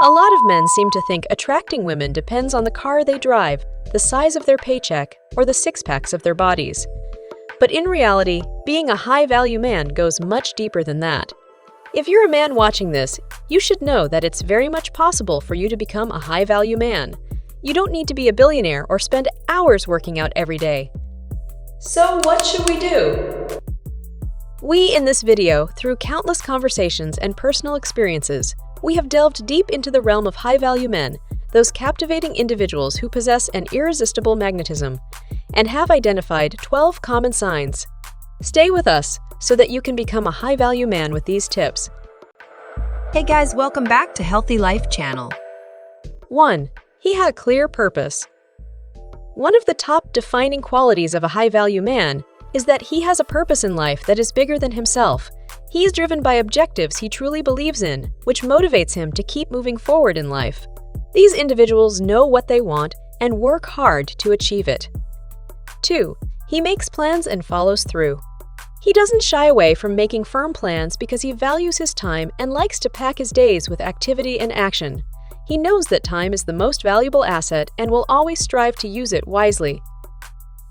A lot of men seem to think attracting women depends on the car they drive, the size of their paycheck, or the six-packs of their bodies. But in reality, being a high-value man goes much deeper than that. If you're a man watching this, you should know that it's very much possible for you to become a high-value man. You don't need to be a billionaire or spend hours working out every day. So what should we do? We, in this video, through countless conversations and personal experiences, we have delved deep into the realm of high-value men, those captivating individuals who possess an irresistible magnetism, and have identified 12 common signs. Stay with us so that you can become a high-value man with these tips. Hey guys, welcome back to Healthy Life Channel. 1. He had a clear purpose. One of the top defining qualities of a high-value man is that he has a purpose in life that is bigger than himself. He is driven by objectives he truly believes in, which motivates him to keep moving forward in life. These individuals know what they want and work hard to achieve it. 2. He makes plans and follows through. He doesn't shy away from making firm plans because he values his time and likes to pack his days with activity and action. He knows that time is the most valuable asset and will always strive to use it wisely.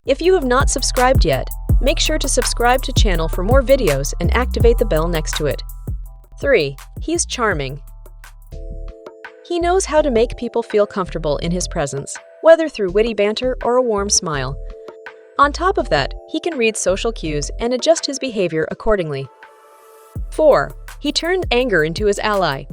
If you have not subscribed yet, make sure to subscribe to the channel for more videos and activate the bell next to it. 3. He's charming. He knows how to make people feel comfortable in his presence, whether through witty banter or a warm smile. On top of that, he can read social cues and adjust his behavior accordingly. 4. He turned anger into his ally.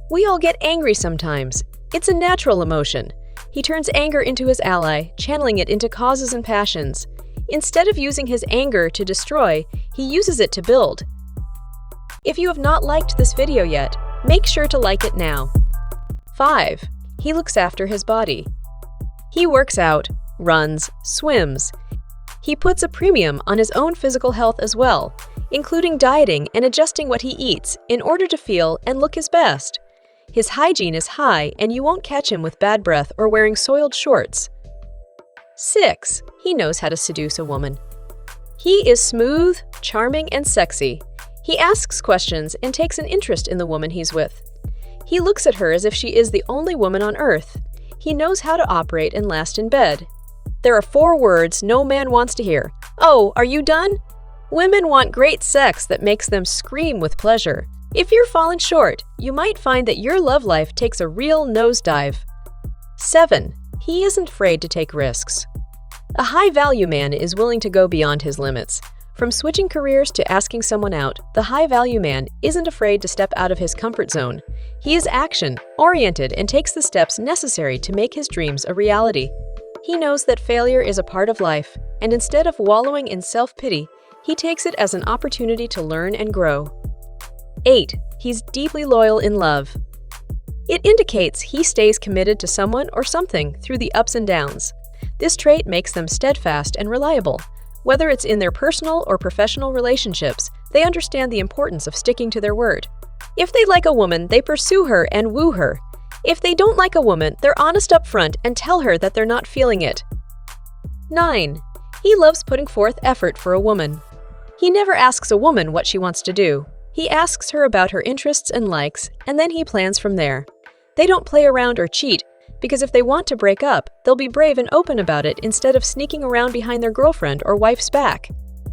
We all get angry sometimes. It's a natural emotion. He turns anger into his ally, channeling it into causes and passions. Instead of using his anger to destroy, he uses it to build. If you have not liked this video yet, make sure to like it now. 5. He looks after his body. He works out, runs, swims. He puts a premium on his own physical health as well, including dieting and adjusting what he eats in order to feel and look his best. His hygiene is high and you won't catch him with bad breath or wearing soiled shorts. 6. He knows how to seduce a woman. He is smooth, charming, and sexy. He asks questions and takes an interest in the woman he's with. He looks at her as if she is the only woman on earth. He knows how to operate and last in bed. There are 4 words no man wants to hear. Oh, are you done? Women want great sex that makes them scream with pleasure. If you're falling short, you might find that your love life takes a real nosedive. 7. He isn't afraid to take risks. A high-value man is willing to go beyond his limits. From switching careers to asking someone out, the high-value man isn't afraid to step out of his comfort zone. He is action-oriented and takes the steps necessary to make his dreams a reality. He knows that failure is a part of life, and instead of wallowing in self-pity, he takes it as an opportunity to learn and grow. 8. He's deeply loyal in love. It indicates he stays committed to someone or something through the ups and downs. This trait makes them steadfast and reliable. Whether it's in their personal or professional relationships, they understand the importance of sticking to their word. If they like a woman, they pursue her and woo her. If they don't like a woman, they're honest up front and tell her that they're not feeling it. 9. He loves putting forth effort for a woman. He never asks a woman what she wants to do. He asks her about her interests and likes, and then he plans from there. They don't play around or cheat, because if they want to break up, they'll be brave and open about it instead of sneaking around behind their girlfriend or wife's back.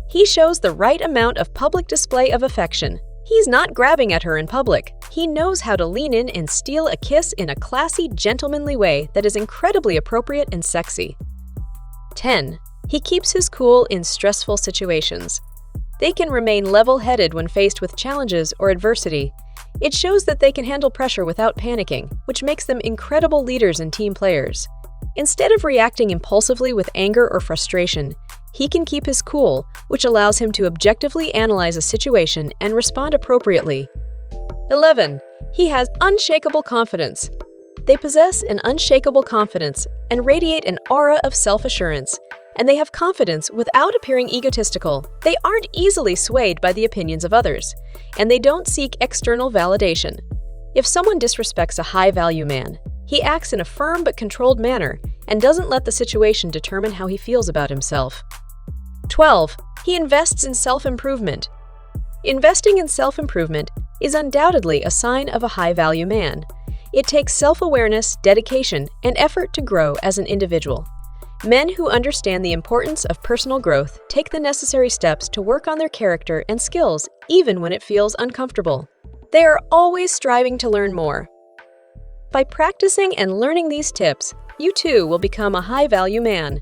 He shows the right amount of public display of affection. He's not grabbing at her in public. He knows how to lean in and steal a kiss in a classy, gentlemanly way that is incredibly appropriate and sexy. 10. He keeps his cool in stressful situations. They can remain level-headed when faced with challenges or adversity. It shows that they can handle pressure without panicking, which makes them incredible leaders and team players. Instead of reacting impulsively with anger or frustration, he can keep his cool, which allows him to objectively analyze a situation and respond appropriately. 11. He has unshakable confidence. They possess an unshakable confidence and radiate an aura of self-assurance, and they have confidence without appearing egotistical. They aren't easily swayed by the opinions of others, and they don't seek external validation. If someone disrespects a high-value man, he acts in a firm but controlled manner and doesn't let the situation determine how he feels about himself. 12. He invests in self-improvement. Investing in self-improvement is undoubtedly a sign of a high-value man. It takes self-awareness, dedication, and effort to grow as an individual. Men who understand the importance of personal growth take the necessary steps to work on their character and skills, even when it feels uncomfortable. They are always striving to learn more. By practicing and learning these tips, you too will become a high-value man.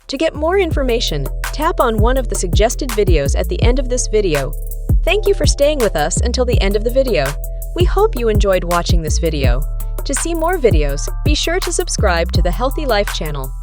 To get more information, tap on one of the suggested videos at the end of this video. Thank you for staying with us until the end of the video. We hope you enjoyed watching this video. To see more videos, be sure to subscribe to the Healthy Life channel.